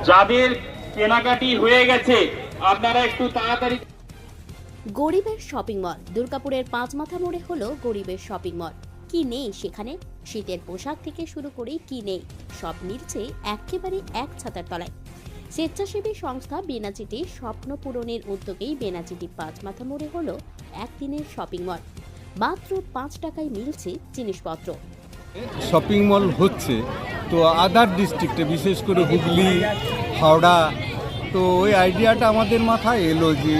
যাদের কেনাকাটি হয়ে গেছে আপনারা একটু তাড়াতাড়ি। গরিবের শপিং মল দুর্গাপুরের পাঁচমাথা মোড়ে হলো গরিবের শপিং মল। কি নেই সেখানে? শীতের পোশাক থেকে শুরু করে কি নেই সব মিলছে একেবারে এক ছাতার তলায়। স্বেচ্ছাসেবী সংস্থা বেনাচিটি স্বপ্ন পূরণের উদ্যোগেই বেনাচিটি পাঁচমাথা মোড়ে হলো একদিনের শপিং মল। মাত্র 5 টাকায় মিলছে জিনিসপত্র। শপিং মল হচ্ছে তো আদার ডিস্ট্রিক্টে, বিশেষ করে হুগলি, হাওড়া, তো ওই আইডিয়াটা আমাদের মাথায় এলো যে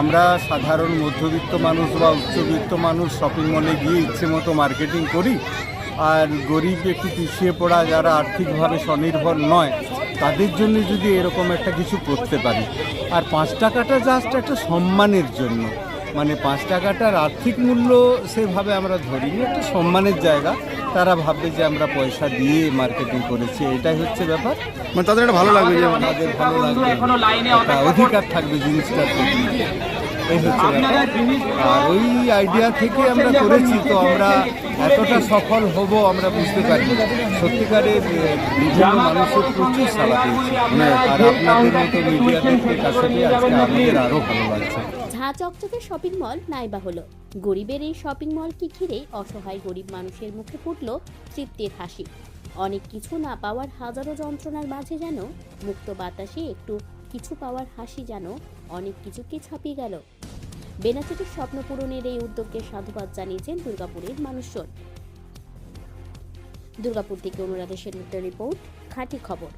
আমরা সাধারণ মধ্যবিত্ত মানুষ বা উচ্চবিত্ত মানুষ শপিং মলে গিয়ে ইচ্ছে মতো মার্কেটিং করি, আর গরিব একটু পিছিয়ে পড়া যারা আর্থিকভাবে স্বনির্ভর নয় তাদের জন্য যদি এরকম একটা কিছু করতে পারি। আর 5 টাকাটা জাস্ট একটা সম্মানের জন্য, মানে 5 টাকাটার আর্থিক মূল্য সেভাবে আমরা ধরিনি, একটা সম্মানের জায়গা। তারা ভাববে যে আমরা পয়সা দিয়ে মার্কেটিং করেছি, এটাই হচ্ছে ব্যাপার। মানে তাদের একটা ভালো লাগবে, যে তাদের ভালো লাগবে, একটা অধিকার থাকবে জিনিসটার প্রতি, এই হচ্ছে ব্যাপার। আর ওই আইডিয়া থেকে আমরা করেছি, তো আমরা এতটা সফল হব আমরা বুঝতে পারি। সত্যিকারের বিভিন্ন মানুষের প্রচুর সাড়া পেয়েছি, আর আপনাদের মতো মিডিয়াদের কাছে আজকে আমাদের আরও ভালো লাগছে। ঝাঁ চকচকে শপিং মল নাইবা হলো। গরিবের এই শপিং মলকে ঘিরে অসহায় গরিব মানুষের মুখে ফুটল তৃপ্তির হাসি। অনেক কিছু না পাওয়ার হাজারো যন্ত্রণার মাঝে যেন মুক্ত বাতাসে একটু কিছু পাওয়ার হাসি যেন অনেক কিছুকে ছাপিয়ে গেল। বেনাচিটির স্বপ্ন পূরণের এই উদ্যোগকে সাধুবাদ জানিয়েছেন দুর্গাপুরের মানুষজন। দুর্গাপুর থেকে অনুরাধা সেনগুপ্তের রিপোর্ট, খাঁটি খবর।